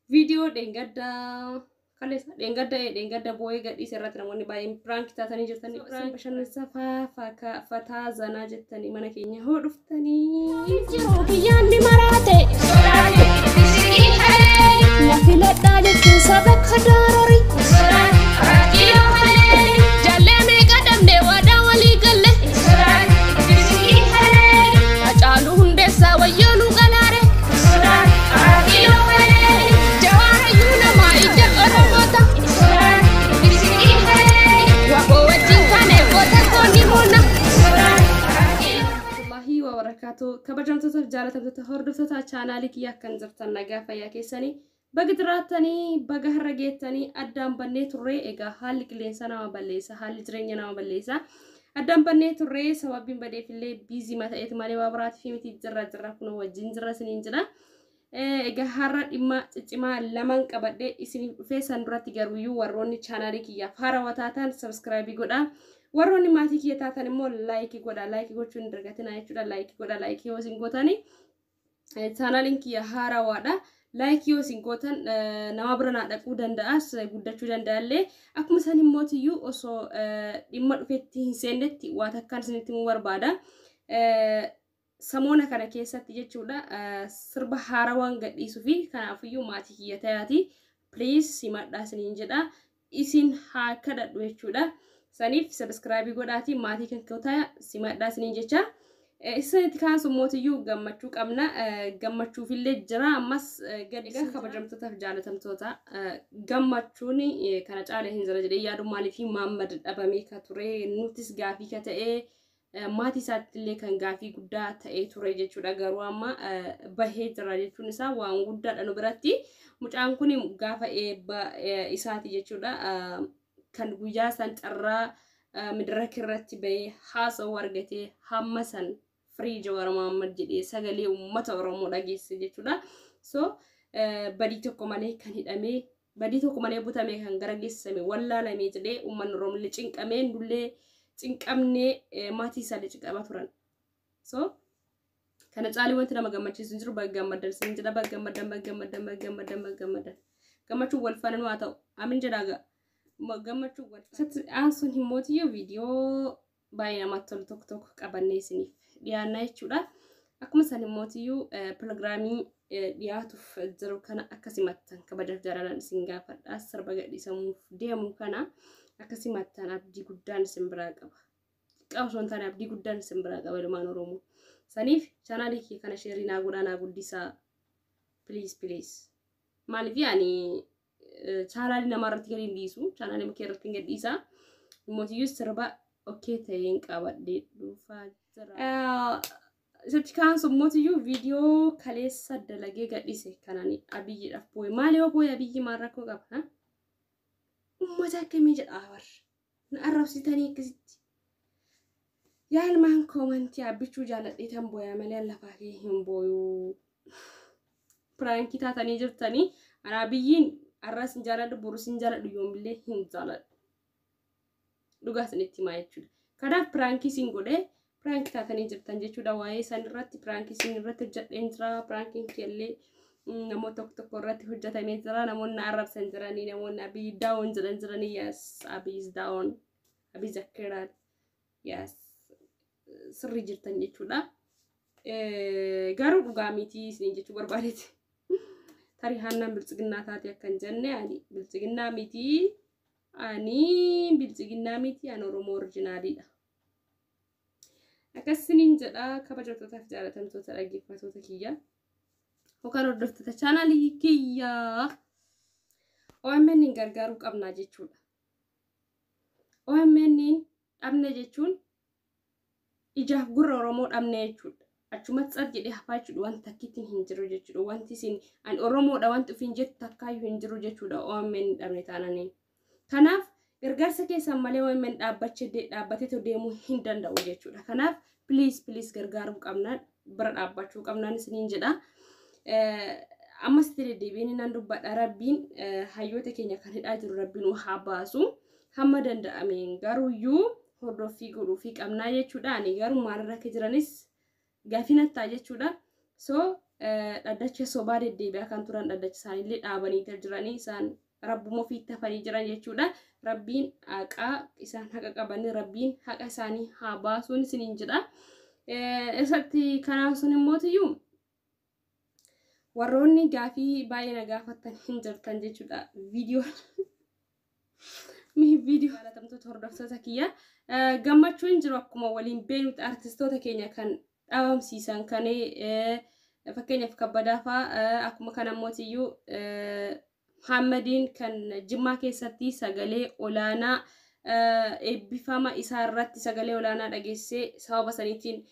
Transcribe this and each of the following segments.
video dengadda boy gadhi serrat namonni baay'een prank taatanii jirtanii prank bashannansa fataa zanaa jettanii mana keenya hoo dhuftanii jiru biyyaanni maraate na filadhaa jechuun saba kadaarori kabajamtoota jaalatamtoota hordoftoota chaanaalii kiyyaa kan jirtan nagaa fayyaa keessanii bagdiraatanii baga har'a geettanii addaan bannee turree egaa haalli qilleensa nama balleessa haalli jireenya nama balleessa addaan bannee turree sababiin badeefillee biizii mata'eet malee waa biraati fi miti jirra kun wajjin jirra isiniin jira egaa har'a dhimma ciccimaa lamaan qabadhee isiniif dhufee san duratti garuuyyuu warroonni chaanaalii kiyyaaf haarawaa taatan subscribe godhaa warroonni maatii kiyya taatan immoo like godha like gochuun dargatina jechuudha like godha like yoo isin gootani chaanaliin kiyya haarawaadha like yoo isin gootan nama bira naa dhaquu danda'as guddachuu danda'allee akkuma san immootiyyuu osoo dhimma dhufetti hin seennetti waa takkaan isinitti himuu barbaada samoona kana keessatti jechuudha sirba haarawaan gadhiisuu fi kanaafiyyuu maatii kiyya tayaati please simadhaa isiniin jedha isin haa kadhadhu jechuudha sanif subscribe godhaati maatii kan kawtaa simadhaa isiniin jecha isinitti kaan summootiyyu gammachuu qabna gammachuufillee jira ammas gadiga kabajamtootaaf jaalatamtoota gammachuun kana caala hin jira jedhee yaadu maaliif Muhammad dhabamee ka ture nutis gaafii ka ta'ee maatii isaattillee kan gaafii guddaa ta'ee ture jechuudha garuu amma bahee jira jechuun isaa waan guddaadha nu biratti mucaan kun gaafa eebba isaati jechuudha kan guyyaa san carraa midraka irratti bahee haasa'uu argatee hamma san Free Jawar Muhammad jedhee sagalee uummata Oromoo dhageesse jechuudha. So badii tokko malee kan hidhamee badii tokko malee butamee kan gara geessame wallaalamee jedhee uummanni Oromoo cinqamee dullee cinqamnee maatii isaa cinqamaa turan. So kana caalii wanti nama gammachiisu jiru baggammadan sin jedha baggammadan gammachuu wal faana nu haa ta'u amin jedhaaga. Gammachuu wal aansun himmootiyyuu viidiyoo baay'ee namatti tolu tokko qabannee isiniif dhiyaannaa jechuudha. Akkuma san himmootiyyuu piroogiraamii dhiyaatuuf jiru kana akkasimattan kabajaaf jaalalaan isin gaafadhaa sirba gadhiisamuuf deemu kana akkasimattan abdii guddaan isin biraa qaba. Qabsoon tana abdii guddaan isin biraa qaba ilmaan Oromoo. Saniif chaanaalii kee kana sheerii naa godhaa naa guddisaa please. Maaliif yaani chaanaalii namarratti gadi hin dhiisu chaanaalii makee irratti hin gadhiisa himmootiyyuu sirba okay ta'een qabadhee dhuufaa jira. Isatti kaan summootiyyu viidiyoo kaleessa dalagee gadhiise kanani abiyyiidhaaf boo'e maali yoo boo'e abiyyi maal rakkoo qaba ummata akkamii jedhaa bar na arrabsitanii akkasitti yaa ilmaan koomantii abbichuu jaaladhee tan boo'aa malee lafaa kee hin boo'uu piraankii taatanii jirtanii ana abiyyiin arras hin jaaladhu borus hin jaaladhu yoomillee hin jaaladhu dhugaa isinitti himaa jechuudha kanaaf piraankii isin godhee prank taatanii jirtan jechuudha waa'ee san irratti prank isin irratti hojjedheen jira prankiin kellee namoota tokko irratti hojjetamee jira namoonni arrabsan jiranii namoonni abii daawon jedhan jiranii yes abii daawon abii zakkiraa yes sirri jirtan jechuudha garuu dhugaa miti isin jechuu barbaadeeti tarii hannaan bilchiginnaa taate akkan jenne ani bilchiginnaa miti ani Oromoo originaaliidha. Akkasiniin jedha kabajamtootaaf jaalatamtoota dhaggeeffattoota kiyya yookaan hordoftoota chaanaalii kiyya OMN gargaaruu qabnaa jechuudha. OMN dhabne jechuun ijaaf gurra Oromoo dhabne jechuudha. Achumatti tsad jedhee hafaa jechuudha wanti takkittiin hin jiru jechuudha. Wanti isin ani Oromoodha wanti ofiin jettu takkaayyuu hin jiru jechuudha OMN dhabne taananii. Kanaaf gargaarsa keessan malee OMN dhaabbatee deemuu hin danda'u jechuudha. Kanaaf please gargaaruu qabnaan bira dhaabbachuu qabnaan isiniin jedha. Ammas deddeebiin nan dubbadha rabbiin hayyoota keenya kan hidhaa jiru rabbiin haa baasu hamma danda'ameen garuuyyuu hordoffii godhuu fi qabnaa jechuudha. Ani garuu maalirra akka jiranis gaafii nattaa jechuudha. So dhaddacha sobaa deddeebi'aa kan turan dhaddacha isaanillee dhaabanii jiranii isaan rabbuma ofiitti hafanii jiran jechuudha. Rabbiin haqaa isaan haqa qabanii rabbiin haqa isaanii haa baasuun isiniin jedha. Isatti kanaan sun immoo tiyyuu warroonni gaafii baay'ee na gaafattan hin jirtan jechuudha. Viidiyoo jaalatamtoota hordoftoota kiyya gammachuu hin jiru akkuma waliin beeknutti artistoota keenya kan dhabamsiisan kan fakkeenyaaf kabbadaa fa'aa akkuma kana immoo tiyyuu Muhammadiin kan Jimmaa keessatti sagalee olaanaa eebbifama isaa irratti sagalee olaanaa dhageessee sababa saniitiin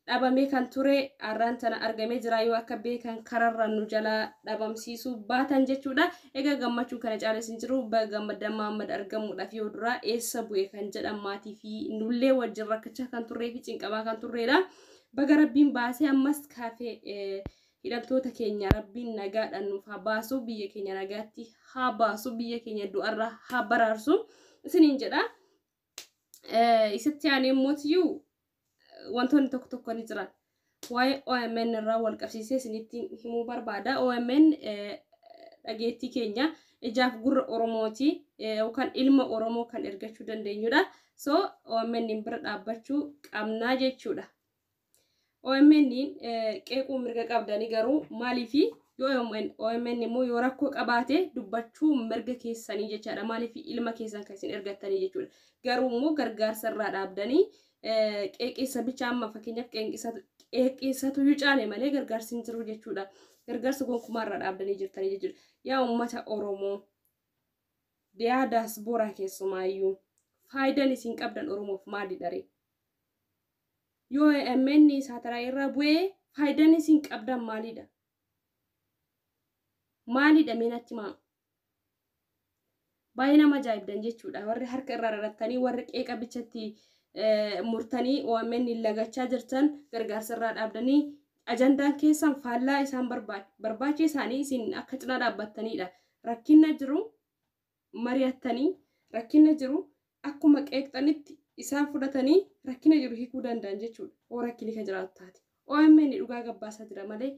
dhabamee kan ture arraan tana argamee jira yoo akka beekan kararra nu jala dhabamsiisuu baatan jechuudha. Egaa gammachuu kana caalaa hin jiru Gammadaa Muhammad argamuudhaaf yoo dura eessa bu'e kan jedhan maatii fi nullee wajjin rakkachaa kan turree fi cinqamaa kan turreedha. Baga rabbiin baasee ammas kaafee hidhamtoota keenya rabbiin nagaadhaan nuuf haa baasu biyya keenya nagaatti haa baasu biyya keenya du'arraa haa baraarsu isiniin jedha. Isitti aanee mootiyyuu wantoonni tokko ni jiran waa'ee OMN irraa wal qabsiisee isinitti himuu barbaada. OMN dhageettii keenya ijaaf gurra Oromooti yookaan ilma Oromoo kan ergachuu dandeenyudha. So OMN bira dhaabbachuu qabnaa jechuudha. OMN qeequu mirga qabdanii garuu maaliif yoo OMN immoo yoo rakkoo qabaate dubbachuu mirga keessanii jechaadha. Maaliif ilma keessan kan isin ergattanii jechuudha. Garuu immoo gargaarsa irraa dhaabdanii qeeqeessa bicha amma fakkeenyaaf qeeqeessatu yoo caale malee gargaarsi hin jiru jechuudha. Gargaarsa gonkumaa irraa dhaabdanii jirtanii jechuudha. Yaa uummata Oromoo yaa diaspora keessumaayyuu faayidaan isin qabdan Oromoof maali dharee? Yoo OMN saataraa irraa bu'ee faayidaan isin qabdan maalidha? Maalidha meenatti maa? Baay'ee nama ajaa'ibdan jechuudha. Warri harka irraa rarrattanii warri qeeqa bichatti murtanii OMN lagachaa jirtan gargaarsa irraa dhaabdanii ajandaan keessan faallaa isaan barbaacha isaanii isin akka cinaa dhaabbattanidha. Rakkina jiru mari'attanii rakkina jiru akkuma qeeqxanitti isaan fudhatanii rakkina jiru hiikuu danda'an jechuudha. Oo rakkini kan jiraatu taate. OMN dhugaa gabbaasaa jira malee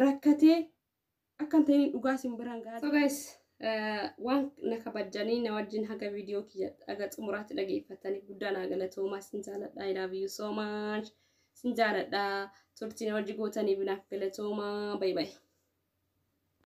rakkatee akka hin ta'in dhugaa isin biraan gahaa. So guys waan na kabajanii na wajjin haga viidiyoo kiyya haga xumuraatti dhageeffatanii guddaa naa galatoomaa sin jaaladha. I love you so much. Sin jaaladha. Turtii na wajji gootanii binaaf galatoomaa. Bye bye.